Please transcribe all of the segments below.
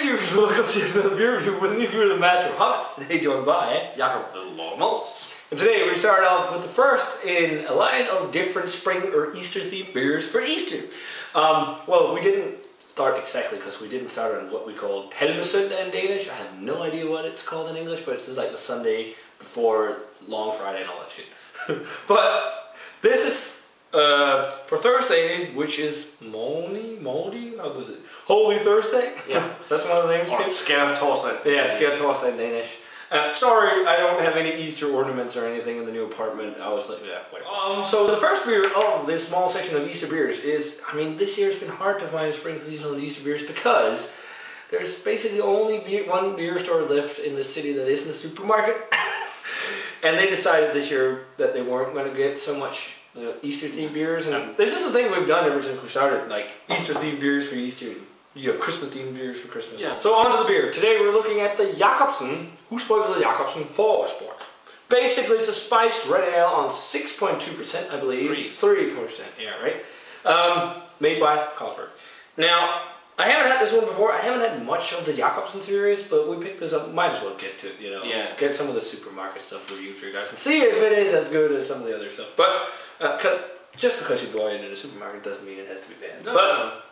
viewers, welcome to another beer review with me, the Master of Hobbits. Today joined by Jacob the Long Malts. And today we start off with the first in a line of different spring or Easter themed beers for Easter. Well, we didn't start exactly because we didn't start on what we call Helmesøndag in Danish. I have no idea what it's called in English, but it's just like the Sunday before Long Friday and all that shit. But this is for Thursday, which is Moldy, how was it? Holy Thursday? Yeah. That's one of the names too? Skærtorsdag. Yeah, Skærtorsdag in Danish. Sorry, I don't have any Easter ornaments or anything in the new apartment. I was like, yeah, whatever. So the first beer of this small section of Easter beers is, I mean, this year it's been hard to find spring seasonal Easter beers because there's basically only one beer store left in the city that isn't a supermarket. And they decided this year that they weren't going to get so much Easter themed beers. And this is the thing we've done ever since we started, like Easter themed beers for Easter. You have Christmas themed beers for Christmas. Yeah. So on to the beer. Today we're looking at the Jacobsen Forårsbryg. Basically it's a spiced red ale on 6.2%, I believe. 3%, yeah, right? Made by Carlsberg. Now, I haven't had this one before. I haven't had much of the Jacobsen series, but we picked this up. Might as well get to it, you know. Yeah. Get some of the supermarket stuff reviewed for you guys and see if it is as good as some of the other stuff. But just because you buy it in a supermarket doesn't mean it has to be bad. No. But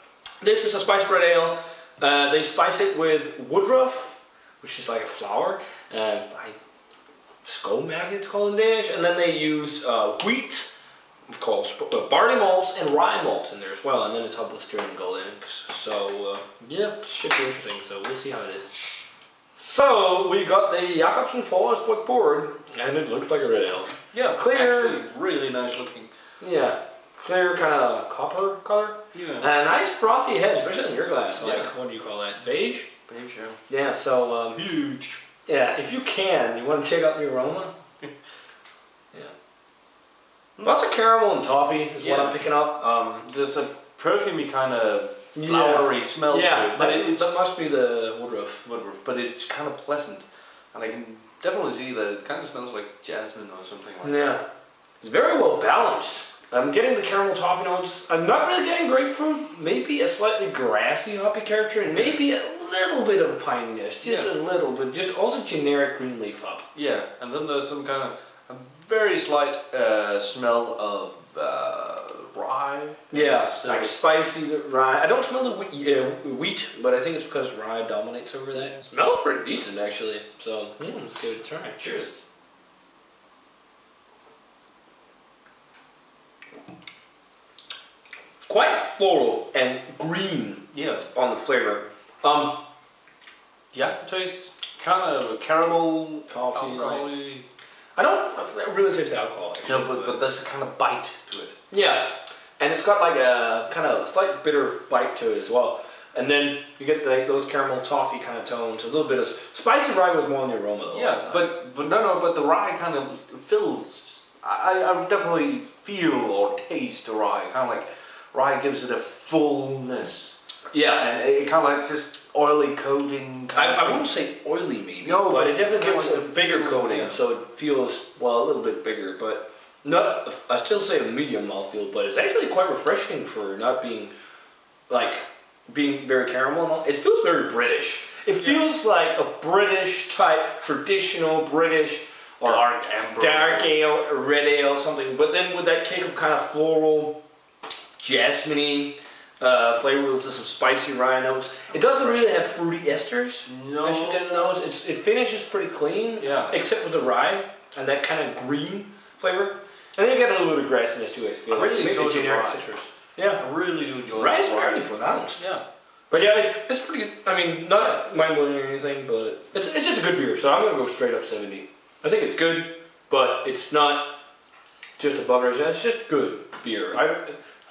this is a spiced red ale. They spice it with woodruff, which is like a flower. Skomærke, it's called in Danish. And then they use wheat, of course, barley malts and rye malts in there as well. And then it's Husbryggeriet and gold in. So, yeah, should be interesting. So we'll see how it is. So, we got the Jacobsen Forårsbryg board, and it looks like a red ale. Yeah, clear. Actually, really nice looking. Yeah. Clear kind of copper color. Yeah. And a nice frothy head, especially in your glass. Like, what do you call that? Beige? Beige, yeah. Yeah, so huge. Yeah, if you can, you want to check out the aroma. Yeah. Lots of caramel and toffee is what I'm picking up. There's a perfumey kind of flowery smell to it. But that must be the woodruff. But it's kind of pleasant. And I can definitely see that it kind of smells like jasmine or something like that. Yeah. It's very well balanced. I'm getting the caramel toffee notes. I'm not really getting grapefruit. Maybe a slightly grassy hoppy character, and maybe a little bit of pininess. Just a little bit. Just also generic green leaf hop. Yeah, and then there's some kind of a very slight smell of rye. Yeah, so like spicy rye. I don't smell the wheat, but I think it's because rye dominates over that. It smells pretty decent actually. So let's give it a try. Cheers. Quite floral and green, on the flavor. The aftertaste, kind of caramel, toffee, alcohol-y. I don't really taste the alcohol. Actually, no, but there's a kind of bite to it. Yeah, and it's got like a kind of slight bitter bite to it as well. And then you get those caramel toffee kind of tones. A little bit of spicy rye was more in the aroma though. Yeah, but the rye kind of fills. I definitely feel or taste the rye, kind of like. Rye gives it a fullness. Yeah. And it kind of like just oily coating. I wouldn't say oily maybe, but it definitely gives it a bigger coating, so it feels, well, a little bit bigger, but not, I still say a medium mouthfeel, but it's actually quite refreshing for not being, like, being very caramel and all. It feels very British. It feels like a British type, traditional British, or dark ale, red ale, something, but then with that kick of kind of floral, jasmine-y flavor with some spicy rye notes. It doesn't really have fruity esters. No. As you get in those. It finishes pretty clean. Yeah. Except with the rye and that kind of green flavor. And then you get a little bit of grassiness too, I feel. I really enjoy the rye. Citrus. Yeah. I really do enjoy rye. Rye is fairly pronounced. Yeah. But yeah, it's pretty good. I mean, not mind-blowing or anything, but it's just a good beer. So I'm going to go straight up 70. I think it's good, but it's not just above average. It's just good beer.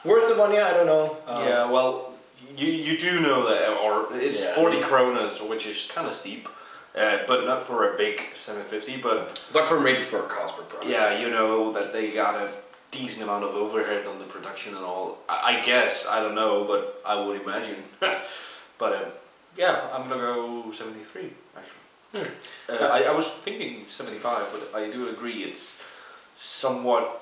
Worth the money? I don't know. Yeah, well, you do know that, or it's 40 kronas, which is kind of steep, but not for a big 750, but maybe for a Carlsberg product. Yeah, you know that they got a decent amount of overhead on the production and all. I guess, I don't know, but I would imagine. But yeah, I'm gonna go 73 actually. I was thinking 75, but I do agree it's somewhat.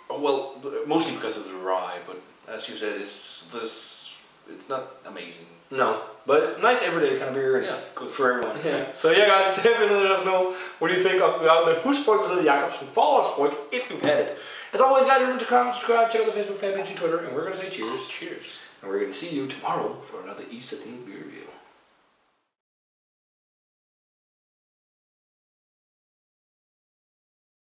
Well, mostly because of the rye, but as you said, there's it's not amazing. No, but nice everyday kind of beer and good for everyone. Yeah. So yeah, guys, definitely let us know what do you think about the Husbryggeriet Jacobsen Forårsbryg if you've had it. As always, guys, remember to comment, subscribe, check out the Facebook fan page and Twitter, and we're gonna say cheers. Cheers. And we're gonna see you tomorrow for another Easter themed beer.